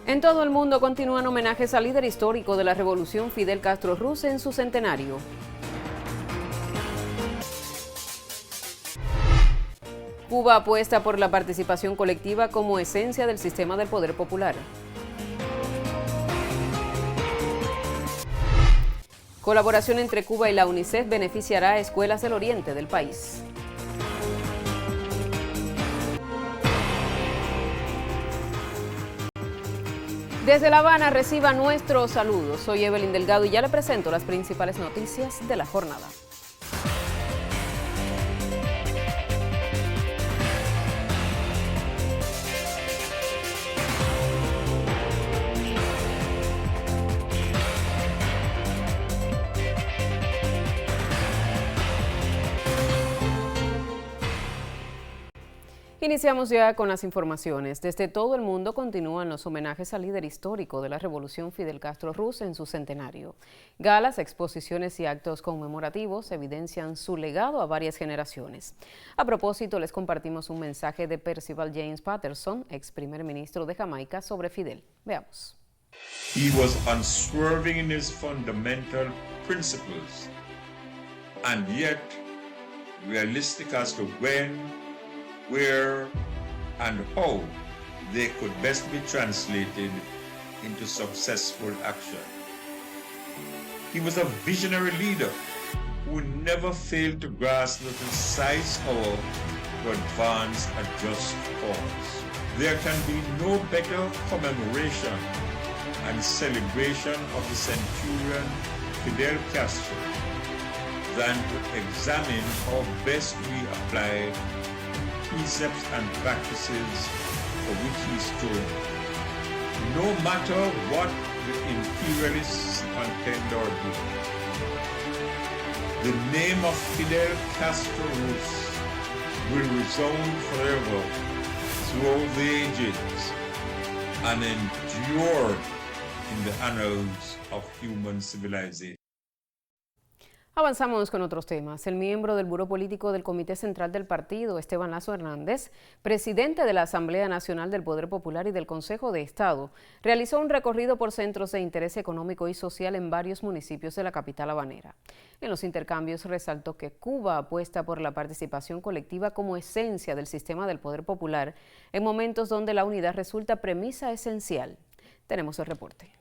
En todo el mundo continúan homenajes al líder histórico de la revolución Fidel Castro Ruz en su centenario. Cuba apuesta por la participación colectiva como esencia del sistema del poder popular. Colaboración entre Cuba y la UNICEF beneficiará a escuelas del oriente del país. Desde La Habana reciba nuestros saludos. Soy Evelyn Delgado y ya le presento las principales noticias de la jornada. Iniciamos ya con las informaciones. Desde todo el mundo continúan los homenajes al líder histórico de la revolución Fidel Castro Ruz en su centenario. Galas, exposiciones y actos conmemorativos evidencian su legado a varias generaciones. A propósito, les compartimos un mensaje de Percival James Patterson, ex primer ministro de Jamaica, sobre Fidel. Veamos. He was unswerving in his fundamental principles and yet realistic as to when, where, and how they could best be translated into successful action. He was a visionary leader who never failed to grasp the precise hour to advance a just cause. There can be no better commemoration and celebration of the centurion Fidel Castro than to examine how best we apply precepts and practices for which he stood, no matter what the imperialists contend or do. The name of Fidel Castro Ruz will resound forever throughout the ages and endure in the annals of human civilization. Avanzamos con otros temas. El miembro del Buró Político del Comité Central del Partido, Esteban Lazo Hernández, presidente de la Asamblea Nacional del Poder Popular y del Consejo de Estado, realizó un recorrido por centros de interés económico y social en varios municipios de la capital habanera. En los intercambios resaltó que Cuba apuesta por la participación colectiva como esencia del sistema del poder popular en momentos donde la unidad resulta premisa esencial. Tenemos el reporte.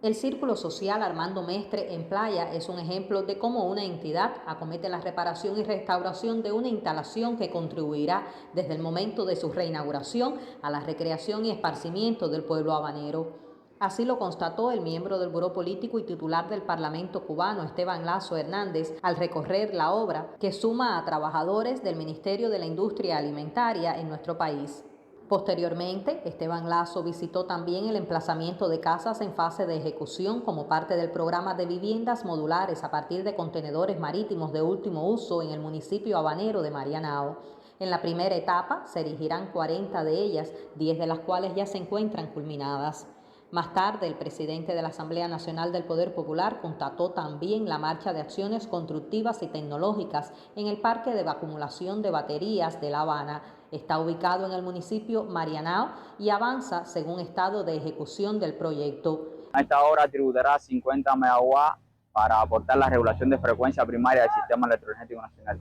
El Círculo Social Armando Mestre en Playa es un ejemplo de cómo una entidad acomete la reparación y restauración de una instalación que contribuirá desde el momento de su reinauguración a la recreación y esparcimiento del pueblo habanero. Así lo constató el miembro del Buró Político y titular del Parlamento cubano, Esteban Lazo Hernández, al recorrer la obra que suma a trabajadores del Ministerio de la Industria Alimentaria en nuestro país. Posteriormente, Esteban Lazo visitó también el emplazamiento de casas en fase de ejecución como parte del programa de viviendas modulares a partir de contenedores marítimos de último uso en el municipio habanero de Marianao. En la primera etapa se erigirán 40 de ellas, 10 de las cuales ya se encuentran culminadas. Más tarde, el presidente de la Asamblea Nacional del Poder Popular constató también la marcha de acciones constructivas y tecnológicas en el parque de acumulación de baterías de La Habana. Está ubicado en el municipio Marianao y avanza según estado de ejecución del proyecto. Esta obra tributará 50 megawatts para aportar la regulación de frecuencia primaria del sistema electroenergético nacional.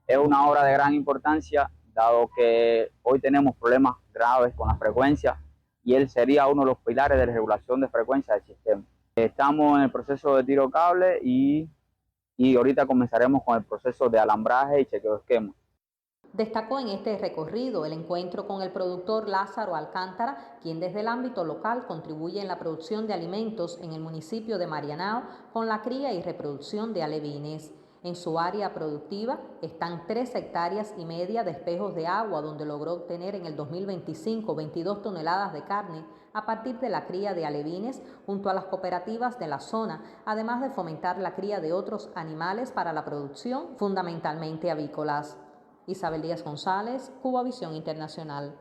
Es una obra de gran importancia, dado que hoy tenemos problemas graves con la frecuencia y él sería uno de los pilares de la regulación de frecuencia del sistema. Estamos en el proceso de tiro cable y ahorita comenzaremos con el proceso de alambraje y chequeo de esquema. Destacó en este recorrido el encuentro con el productor Lázaro Alcántara, quien desde el ámbito local contribuye en la producción de alimentos en el municipio de Marianao con la cría y reproducción de alevines. En su área productiva están 3,5 hectáreas de espejos de agua, donde logró obtener en el 2025 22 toneladas de carne a partir de la cría de alevines junto a las cooperativas de la zona, además de fomentar la cría de otros animales para la producción, fundamentalmente avícolas. Isabel Díaz González, Cubavisión Internacional.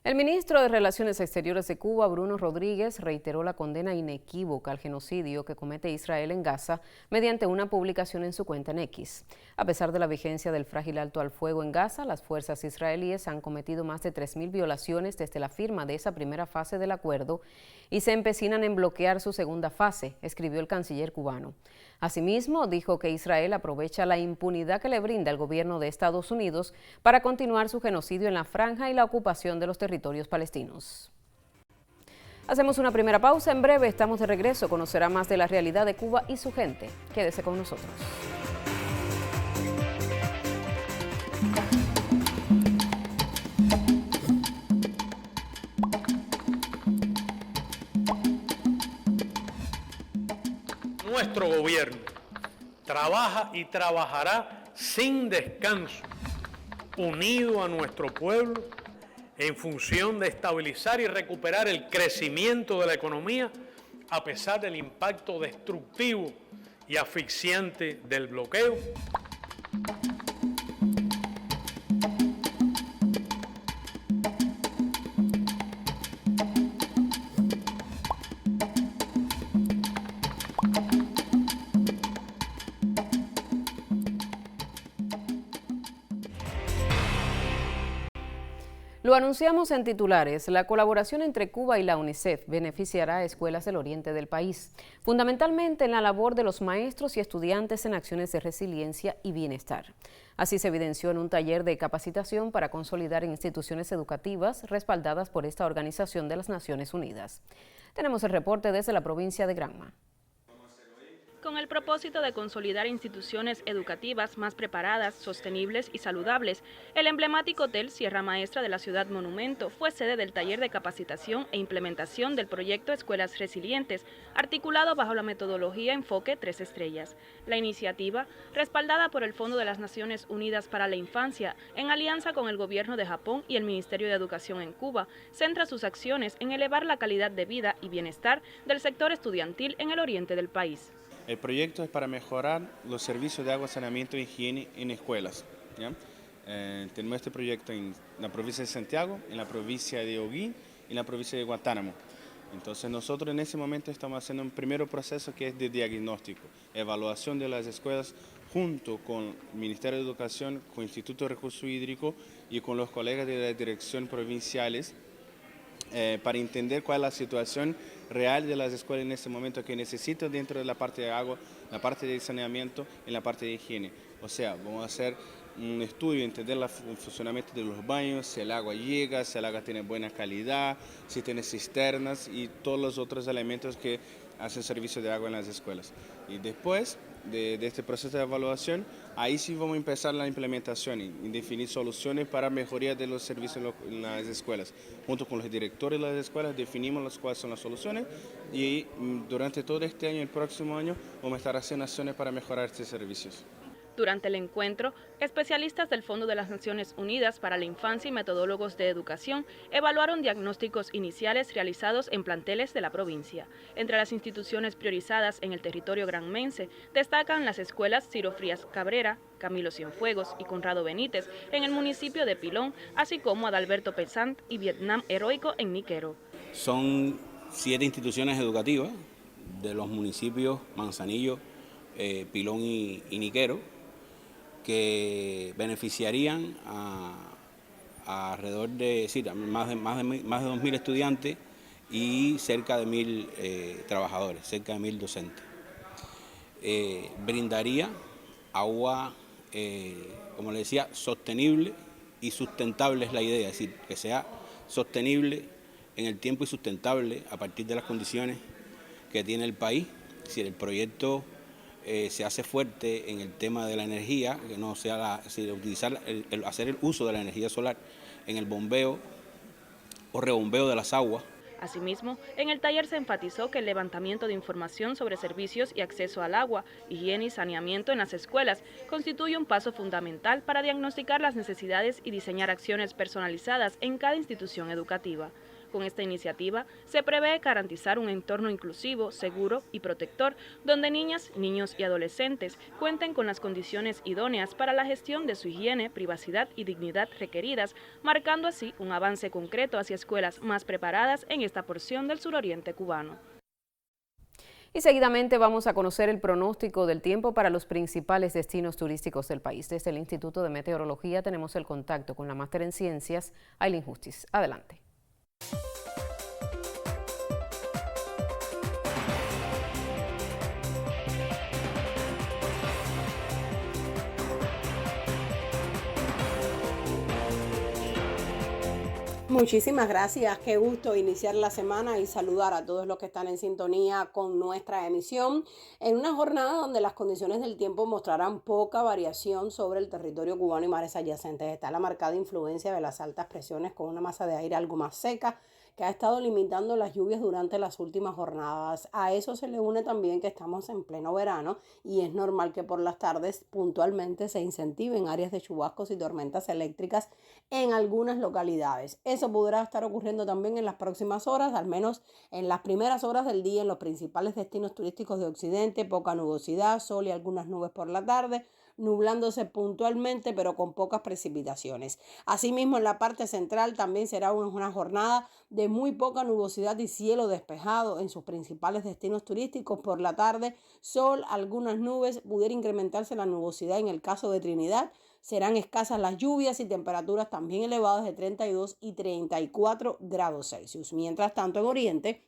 El ministro de Relaciones Exteriores de Cuba, Bruno Rodríguez, reiteró la condena inequívoca al genocidio que comete Israel en Gaza mediante una publicación en su cuenta en X. A pesar de la vigencia del frágil alto al fuego en Gaza, las fuerzas israelíes han cometido más de 3.000 violaciones desde la firma de esa primera fase del acuerdo y se empecinan en bloquear su segunda fase, escribió el canciller cubano. Asimismo, dijo que Israel aprovecha la impunidad que le brinda el gobierno de Estados Unidos para continuar su genocidio en la franja y la ocupación de los territorios palestinos. Hacemos una primera pausa. En breve estamos de regreso. Conocerá más de la realidad de Cuba y su gente. Quédese con nosotros. Nuestro gobierno trabaja y trabajará sin descanso, unido a nuestro pueblo, en función de estabilizar y recuperar el crecimiento de la economía a pesar del impacto destructivo y asfixiante del bloqueo. Lo anunciamos en titulares. La colaboración entre Cuba y la UNICEF beneficiará a escuelas del oriente del país, fundamentalmente en la labor de los maestros y estudiantes en acciones de resiliencia y bienestar. Así se evidenció en un taller de capacitación para consolidar instituciones educativas respaldadas por esta Organización de las Naciones Unidas. Tenemos el reporte desde la provincia de Granma. Con el propósito de consolidar instituciones educativas más preparadas, sostenibles y saludables, el emblemático Hotel Sierra Maestra de la ciudad Monumento fue sede del taller de capacitación e implementación del proyecto Escuelas Resilientes, articulado bajo la metodología Enfoque 3 Estrellas. La iniciativa, respaldada por el Fondo de las Naciones Unidas para la Infancia, en alianza con el Gobierno de Japón y el Ministerio de Educación en Cuba, centra sus acciones en elevar la calidad de vida y bienestar del sector estudiantil en el oriente del país. El proyecto es para mejorar los servicios de agua, saneamiento e higiene en escuelas, ¿ya? Tenemos este proyecto en la provincia de Santiago, en la provincia de Holguín y en la provincia de Guantánamo. Entonces nosotros en ese momento estamos haciendo un primer proceso que es de diagnóstico, evaluación de las escuelas junto con el Ministerio de Educación, con el Instituto de Recursos Hídricos y con los colegas de la dirección provinciales, para entender cuál es la situación real de las escuelas en este momento que necesitan dentro de la parte de agua, la parte de saneamiento y la parte de higiene. O sea, vamos a hacer un estudio, entender el funcionamiento de los baños, si el agua llega, si el agua tiene buena calidad, si tiene cisternas y todos los otros elementos que hacen servicio de agua en las escuelas. Y después de este proceso de evaluación, ahí sí vamos a empezar la implementación y definir soluciones para mejoría de los servicios en las escuelas. Junto con los directores de las escuelas definimos cuáles son las soluciones y durante todo este año y el próximo año vamos a estar haciendo acciones para mejorar estos servicios. Durante el encuentro, especialistas del Fondo de las Naciones Unidas para la Infancia y metodólogos de educación evaluaron diagnósticos iniciales realizados en planteles de la provincia. Entre las instituciones priorizadas en el territorio granmense destacan las escuelas Ciro Frías Cabrera, Camilo Cienfuegos y Conrado Benítez en el municipio de Pilón, así como Adalberto Pesant y Vietnam Heroico en Niquero. Son 7 instituciones educativas de los municipios Manzanillo, Pilón y Niquero, que beneficiarían a alrededor de más de 2.000 estudiantes y cerca de 1.000 trabajadores, cerca de 1.000 docentes. Brindaría agua, como le decía, sostenible y sustentable es la idea, es decir, que sea sostenible en el tiempo y sustentable a partir de las condiciones que tiene el país. Es decir, el proyecto se hace fuerte en el tema de la energía, que no sea hacer el uso de la energía solar en el bombeo o rebombeo de las aguas. Asimismo, en el taller se enfatizó que el levantamiento de información sobre servicios y acceso al agua, higiene y saneamiento en las escuelas constituye un paso fundamental para diagnosticar las necesidades y diseñar acciones personalizadas en cada institución educativa. Con esta iniciativa se prevé garantizar un entorno inclusivo, seguro y protector, donde niñas, niños y adolescentes cuenten con las condiciones idóneas para la gestión de su higiene, privacidad y dignidad requeridas, marcando así un avance concreto hacia escuelas más preparadas en esta porción del suroriente cubano. Y seguidamente vamos a conocer el pronóstico del tiempo para los principales destinos turísticos del país. Desde el Instituto de Meteorología tenemos el contacto con la máster en ciencias, Ailín Justiz. Adelante. Muchísimas gracias, qué gusto iniciar la semana y saludar a todos los que están en sintonía con nuestra emisión en una jornada donde las condiciones del tiempo mostrarán poca variación sobre el territorio cubano y mares adyacentes. Está la marcada influencia de las altas presiones con una masa de aire algo más seca que ha estado limitando las lluvias durante las últimas jornadas. A eso se le une también que estamos en pleno verano y es normal que por las tardes puntualmente se incentiven áreas de chubascos y tormentas eléctricas en algunas localidades. Eso podrá estar ocurriendo también en las próximas horas, al menos en las primeras horas del día en los principales destinos turísticos de Occidente. Poca nubosidad, sol y algunas nubes por la tarde, nublándose puntualmente pero con pocas precipitaciones. Asimismo, en la parte central también será una jornada de muy poca nubosidad y cielo despejado en sus principales destinos turísticos. Por la tarde, sol, algunas nubes, pudiera incrementarse la nubosidad en el caso de Trinidad. Serán escasas las lluvias y temperaturas también elevadas de 32 y 34 grados Celsius. Mientras tanto, en Oriente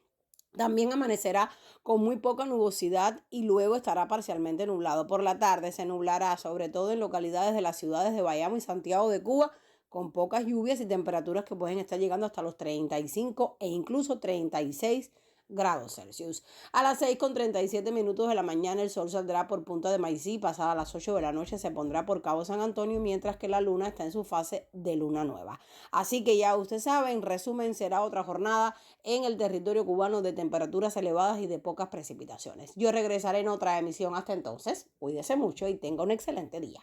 también amanecerá con muy poca nubosidad y luego estará parcialmente nublado. Por la tarde se nublará, sobre todo en localidades de las ciudades de Bayamo y Santiago de Cuba, con pocas lluvias y temperaturas que pueden estar llegando hasta los 35 e incluso 36 grados Celsius. A las 6:37 de la mañana el sol saldrá por Punta de Maicí. Pasada las 8 de la noche se pondrá por Cabo San Antonio, mientras que la luna está en su fase de luna nueva. Así que ya usted sabe, en resumen, será otra jornada en el territorio cubano de temperaturas elevadas y de pocas precipitaciones. Yo regresaré en otra emisión. Hasta entonces, cuídese mucho y tenga un excelente día.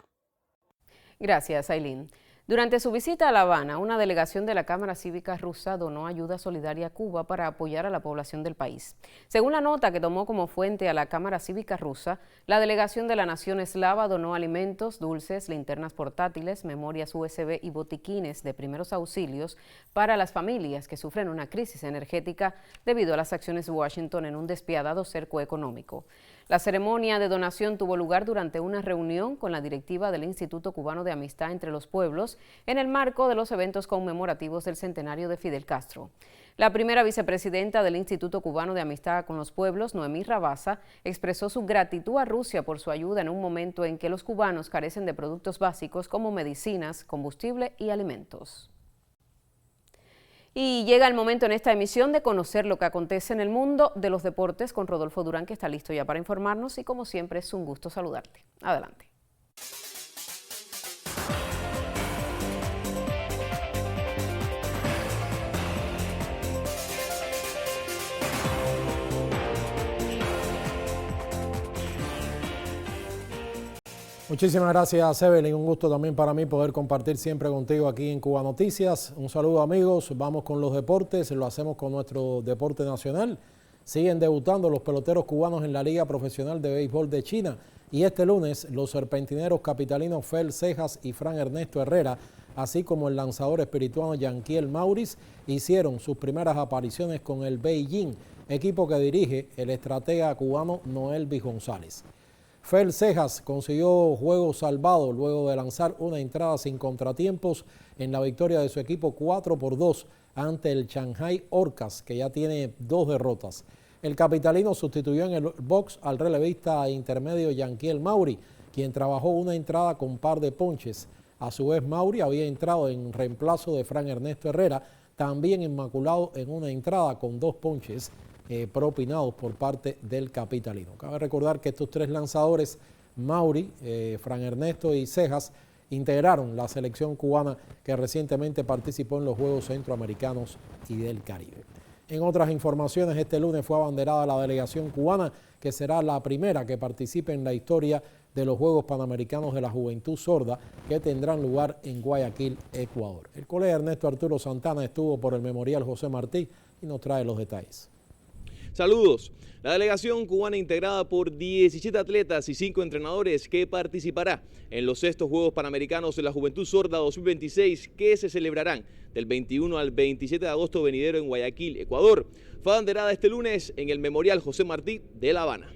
Gracias, Ailín. Durante su visita a La Habana, una delegación de la Cámara Cívica Rusa donó ayuda solidaria a Cuba para apoyar a la población del país. Según la nota que tomó como fuente a la Cámara Cívica Rusa, la delegación de la nación eslava donó alimentos, dulces, linternas portátiles, memorias USB y botiquines de primeros auxilios para las familias que sufren una crisis energética debido a las acciones de Washington en un despiadado cerco económico. La ceremonia de donación tuvo lugar durante una reunión con la directiva del Instituto Cubano de Amistad entre los Pueblos en el marco de los eventos conmemorativos del centenario de Fidel Castro. La primera vicepresidenta del Instituto Cubano de Amistad con los Pueblos, Noemí Rabasa, expresó su gratitud a Rusia por su ayuda en un momento en que los cubanos carecen de productos básicos como medicinas, combustible y alimentos. Y llega el momento en esta emisión de conocer lo que acontece en el mundo de los deportes con Rodolfo Durán, que está listo ya para informarnos y como siempre es un gusto saludarte. Adelante. Muchísimas gracias, Evelyn. Un gusto también para mí poder compartir siempre contigo aquí en Cuba Noticias. Un saludo, amigos. Vamos con los deportes. Lo hacemos con nuestro deporte nacional. Siguen debutando los peloteros cubanos en la Liga Profesional de Béisbol de China. Y este lunes, los serpentineros capitalinos Fel Cejas y Fran Ernesto Herrera, así como el lanzador espirituano Yanquiel Maurice, hicieron sus primeras apariciones con el Beijing, equipo que dirige el estratega cubano Noelvis González. Fel Cejas consiguió juego salvado luego de lanzar una entrada sin contratiempos en la victoria de su equipo 4-2 ante el Shanghai Orcas, que ya tiene 2 derrotas. El capitalino sustituyó en el box al relevista intermedio Yanquiel Mauri, quien trabajó una entrada con par de ponches. A su vez, Mauri había entrado en reemplazo de Fran Ernesto Herrera, también inmaculado en una entrada con 2 ponches propinados por parte del capitalino. Cabe recordar que estos 3 lanzadores, Mauri, Fran Ernesto y Cejas, integraron la selección cubana que recientemente participó en los Juegos Centroamericanos y del Caribe. En otras informaciones, este lunes fue abanderada la delegación cubana, que será la primera que participe en la historia de los Juegos Panamericanos de la Juventud Sorda que tendrán lugar en Guayaquil, Ecuador. El colega Ernesto Arturo Santana estuvo por el Memorial José Martí y nos trae los detalles. Saludos. La delegación cubana integrada por 17 atletas y 5 entrenadores que participará en los 6º Juegos Panamericanos de la Juventud Sorda 2026 que se celebrarán del 21 al 27 de agosto venidero en Guayaquil, Ecuador, fue abanderada este lunes en el Memorial José Martí de La Habana.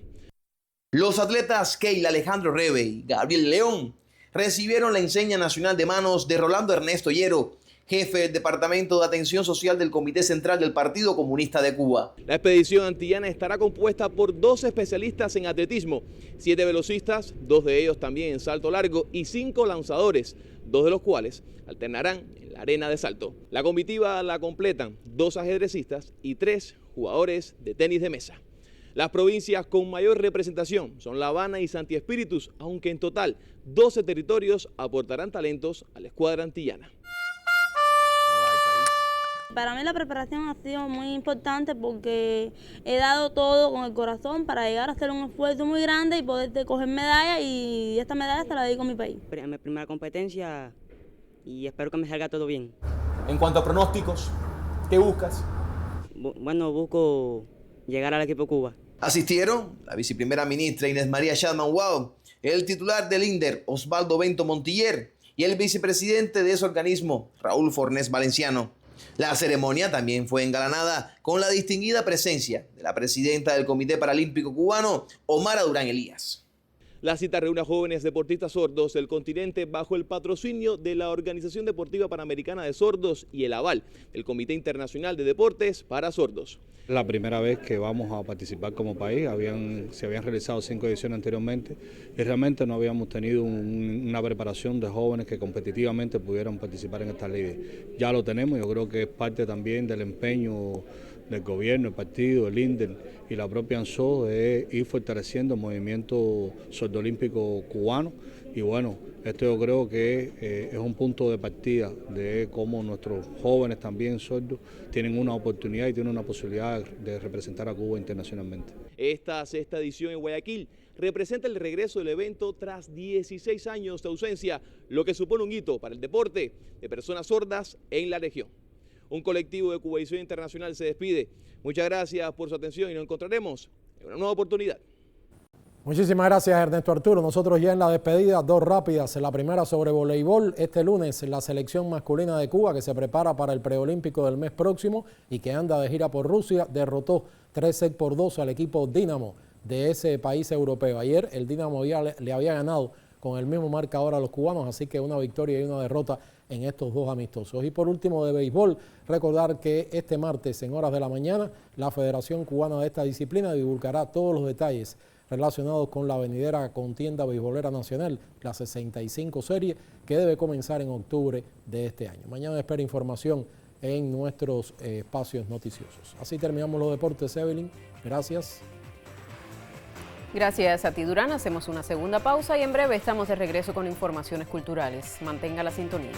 Los atletas Keila Alejandro Rebe y Gabriel León recibieron la enseña nacional de manos de Rolando Ernesto Hierro, jefe del Departamento de Atención Social del Comité Central del Partido Comunista de Cuba. La expedición antillana estará compuesta por 12 especialistas en atletismo, 7 velocistas, 2 de ellos también en salto largo y 5 lanzadores, 2 de los cuales alternarán en la arena de salto. La comitiva la completan 2 ajedrecistas y 3 jugadores de tenis de mesa. Las provincias con mayor representación son La Habana y Santi Espíritus, aunque en total 12 territorios aportarán talentos a la escuadra antillana. Para mí la preparación ha sido muy importante porque he dado todo con el corazón para llegar a hacer un esfuerzo muy grande y poder coger medalla, y esta medalla se la dedico a mi país. Mi primera competencia y espero que me salga todo bien. En cuanto a pronósticos, ¿qué buscas? Bueno, busco llegar al equipo Cuba. Asistieron la viceprimera ministra Inés María Chadman Wow, el titular del INDER Osvaldo Bento Montiller y el vicepresidente de ese organismo Raúl Fornés Valenciano. La ceremonia también fue engalanada con la distinguida presencia de la presidenta del Comité Paralímpico Cubano, Omara Durán Elías. La cita reúne a jóvenes deportistas sordos del continente bajo el patrocinio de la Organización Deportiva Panamericana de Sordos y el aval del Comité Internacional de Deportes para Sordos. La primera vez que vamos a participar como país, se habían realizado 5 ediciones anteriormente y realmente no habíamos tenido una preparación de jóvenes que competitivamente pudieran participar en estas ligas. Ya lo tenemos, yo creo que es parte también del empeño del gobierno, el partido, el INDER y la propia ANSO de ir fortaleciendo el movimiento sordolímpico cubano. Y bueno, esto yo creo que es un punto de partida de cómo nuestros jóvenes también sordos tienen una oportunidad y tienen una posibilidad de representar a Cuba internacionalmente. Esta 6ª edición en Guayaquil representa el regreso del evento tras 16 años de ausencia, lo que supone un hito para el deporte de personas sordas en la región. Un colectivo de Cubavisión Internacional se despide. Muchas gracias por su atención y nos encontraremos en una nueva oportunidad. Muchísimas gracias, Ernesto Arturo. Nosotros ya en la despedida, 2 rápidas. La primera sobre voleibol. Este lunes la selección masculina de Cuba, que se prepara para el preolímpico del mes próximo y que anda de gira por Rusia, derrotó 3-2 al equipo Dinamo de ese país europeo. Ayer el Dinamo ya le había ganado con el mismo marcador a los cubanos, así que una victoria y una derrota en estos 2 amistosos. Y por último, de béisbol, recordar que este martes en horas de la mañana la Federación Cubana de esta disciplina divulgará todos los detalles relacionados con la venidera contienda beisbolera nacional, la 65 serie, que debe comenzar en octubre de este año. Mañana espera información en nuestros espacios noticiosos. Así terminamos los deportes, Evelyn. Gracias. Gracias a ti, Durán. Hacemos una segunda pausa y en breve estamos de regreso con informaciones culturales. Mantenga la sintonía.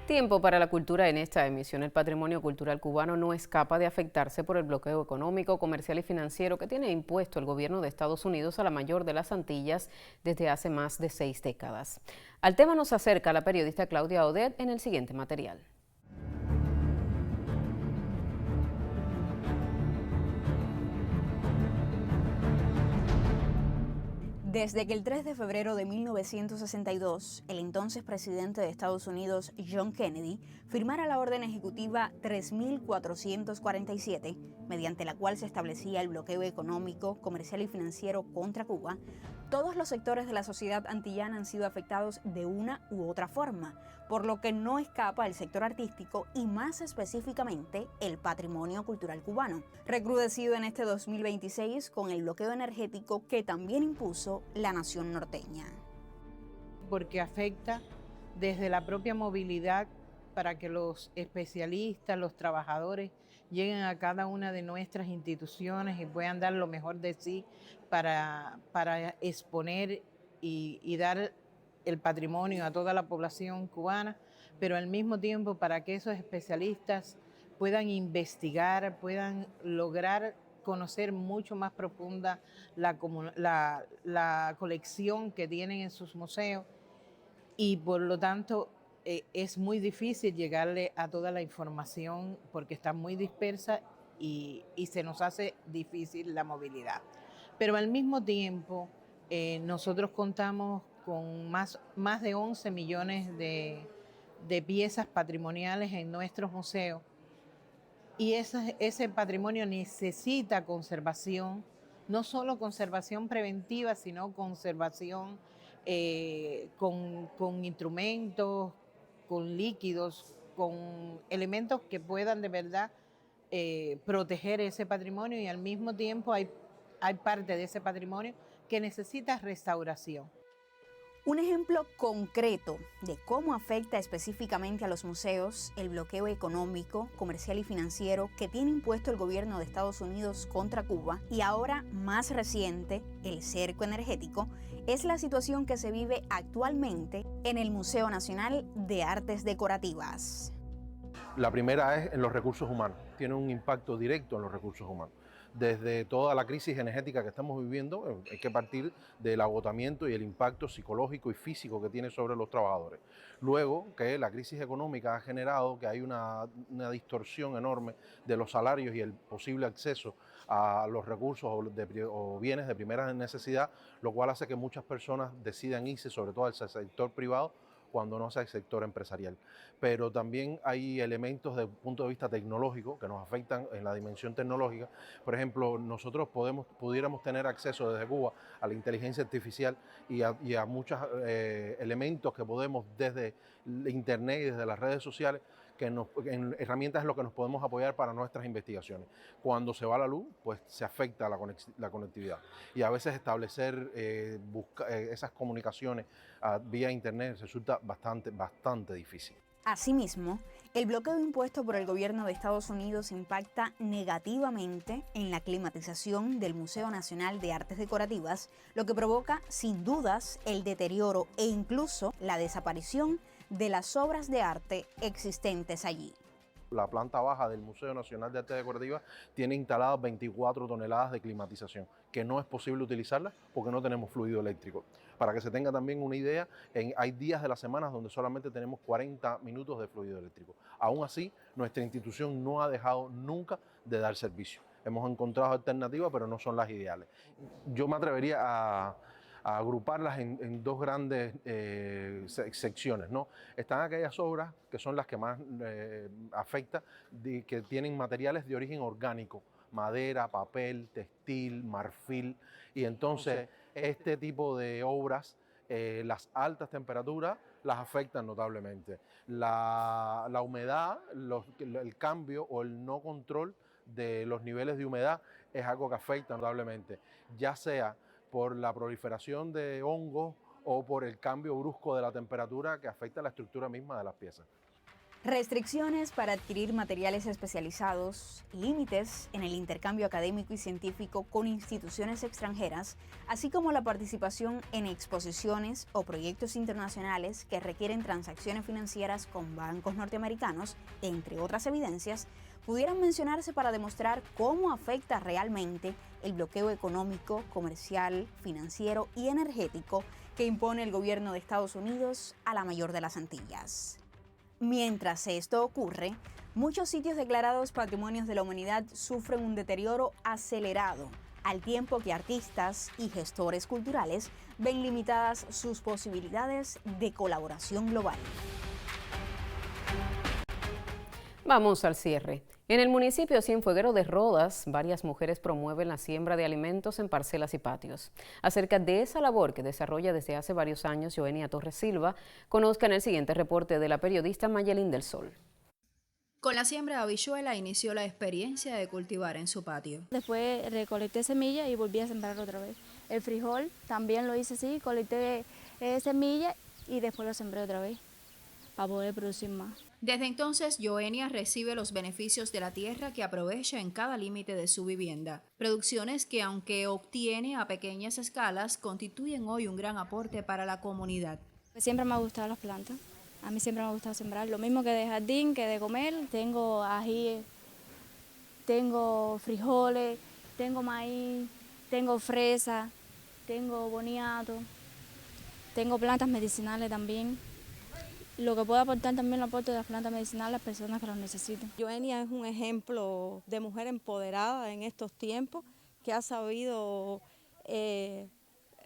Tiempo para la cultura en esta emisión. El patrimonio cultural cubano no escapa de afectarse por el bloqueo económico, comercial y financiero que tiene impuesto el gobierno de Estados Unidos a la mayor de las Antillas desde hace más de 6 décadas. Al tema nos acerca la periodista Claudia Odet en el siguiente material. Desde que el 3 de febrero de 1962, el entonces presidente de Estados Unidos, John Kennedy, firmara la orden ejecutiva 3447, mediante la cual se establecía el bloqueo económico, comercial y financiero contra Cuba, todos los sectores de la sociedad antillana han sido afectados de una u otra forma, por lo que no escapa el sector artístico y más específicamente el patrimonio cultural cubano, recrudecido en este 2026 con el bloqueo energético que también impuso la nación norteña. porque afecta desde la propia movilidad para que los especialistas, los trabajadores lleguen a cada una de nuestras instituciones y puedan dar lo mejor de sí para exponer y dar el patrimonio a toda la población cubana, pero al mismo tiempo para que esos especialistas puedan investigar, puedan lograr conocer mucho más profunda la colección que tienen en sus museos, y por lo tanto es muy difícil llegarle a toda la información porque está muy dispersa y se nos hace difícil la movilidad. Pero al mismo tiempo nosotros contamos con más de 11 millones de piezas patrimoniales en nuestros museos, y ese patrimonio necesita conservación, no solo conservación preventiva, sino conservación con instrumentos, con líquidos, con elementos que puedan de verdad proteger ese patrimonio, y al mismo tiempo hay parte de ese patrimonio que necesita restauración. Un ejemplo concreto de cómo afecta específicamente a los museos el bloqueo económico, comercial y financiero que tiene impuesto el gobierno de Estados Unidos contra Cuba, y ahora más reciente, el cerco energético, es la situación que se vive actualmente en el Museo Nacional de Artes Decorativas. La primera es en los recursos humanos, tiene un impacto directo en los recursos humanos. Desde toda la crisis energética que estamos viviendo, hay que partir del agotamiento y el impacto psicológico y físico que tiene sobre los trabajadores. Luego, que la crisis económica ha generado que hay una distorsión enorme de los salarios y el posible acceso a los recursos o bienes de primera necesidad, lo cual hace que muchas personas decidan irse, sobre todo al sector privado, cuando no sea el sector empresarial. Pero también hay elementos desde el punto de vista tecnológico que nos afectan en la dimensión tecnológica. Por ejemplo, nosotros pudiéramos tener acceso desde Cuba a la inteligencia artificial y a muchos elementos que podemos desde Internet y desde las redes sociales, en herramientas en lo que nos podemos apoyar para nuestras investigaciones. Cuando se va la luz, pues se afecta la conectividad, y a veces establecer esas comunicaciones vía Internet resulta bastante difícil. Asimismo, el bloqueo impuesto por el gobierno de Estados Unidos impacta negativamente en la climatización del Museo Nacional de Artes Decorativas, lo que provoca, sin dudas, el deterioro e incluso la desaparición de las obras de arte existentes allí. La planta baja del Museo Nacional de Artes Decorativas tiene instaladas 24 toneladas de climatización, que no es posible utilizarlas porque no tenemos fluido eléctrico. Para que se tenga también una idea, hay días de la semana donde solamente tenemos 40 minutos de fluido eléctrico. Aún así, nuestra institución no ha dejado nunca de dar servicio. Hemos encontrado alternativas, pero no son las ideales. Yo me atrevería a agruparlas en dos grandes secciones, ¿no? Están aquellas obras que son las que más afectan, que tienen materiales de origen orgánico, madera, papel, textil, marfil, y entonces este tipo de obras, las altas temperaturas las afectan notablemente. La humedad, el cambio o el no control de los niveles de humedad es algo que afecta notablemente, ya sea por la proliferación de hongos o por el cambio brusco de la temperatura que afecta la estructura misma de las piezas. Restricciones para adquirir materiales especializados, límites en el intercambio académico y científico con instituciones extranjeras, así como la participación en exposiciones o proyectos internacionales que requieren transacciones financieras con bancos norteamericanos, entre otras evidencias, pudieran mencionarse para demostrar cómo afecta realmente el bloqueo económico, comercial, financiero y energético que impone el gobierno de Estados Unidos a la mayor de las Antillas. Mientras esto ocurre, muchos sitios declarados Patrimonios de la Humanidad sufren un deterioro acelerado, al tiempo que artistas y gestores culturales ven limitadas sus posibilidades de colaboración global. Vamos al cierre. En el municipio Cienfuegero de Rodas, varias mujeres promueven la siembra de alimentos en parcelas y patios. Acerca de esa labor que desarrolla desde hace varios años Joenia Torres Silva, conozcan el siguiente reporte de la periodista Mayelín del Sol. Con la siembra de habichuela inició la experiencia de cultivar en su patio. Después recolecté semillas y volví a sembrar otra vez. El frijol también lo hice así, colecté semillas y después lo sembré otra vez para poder producir más. Desde entonces, Joenia recibe los beneficios de la tierra que aprovecha en cada límite de su vivienda. Producciones que, aunque obtiene a pequeñas escalas, constituyen hoy un gran aporte para la comunidad. Siempre me han gustado las plantas. A mí siempre me ha gustado sembrar. Lo mismo que de jardín, que de comer. Tengo ají, tengo frijoles, tengo maíz, tengo fresa, tengo boniato, tengo plantas medicinales también. Lo que puedo aportar también lo aporto de las plantas medicinales a las personas que las necesiten. Joenia es un ejemplo de mujer empoderada en estos tiempos, que ha sabido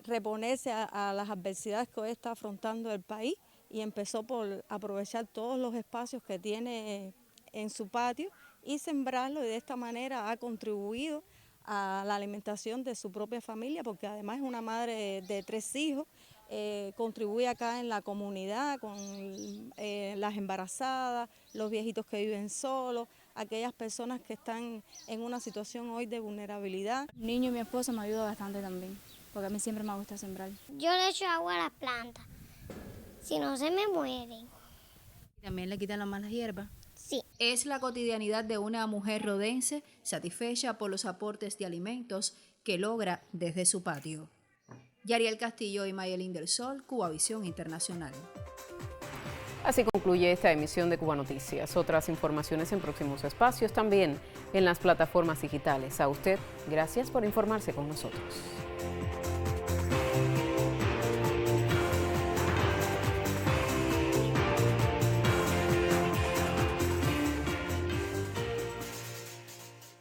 reponerse a las adversidades que hoy está afrontando el país, y empezó por aprovechar todos los espacios que tiene en su patio y sembrarlo, y de esta manera ha contribuido a la alimentación de su propia familia, porque además es una madre de 3 hijos. Contribuye acá en la comunidad con las embarazadas, los viejitos que viven solos, aquellas personas que están en una situación hoy de vulnerabilidad. Mi niño y mi esposo me ayudan bastante también, porque a mí siempre me gusta sembrar. Yo le echo agua a las plantas, si no se me mueren. ¿También le quitan las malas hierbas? Sí. Es la cotidianidad de una mujer rodense satisfecha por los aportes de alimentos que logra desde su patio. Yariel Castillo y Mayelín del Sol, Cubavisión Internacional. Así concluye esta emisión de Cuba Noticias. Otras informaciones en próximos espacios, también en las plataformas digitales. A usted, gracias por informarse con nosotros.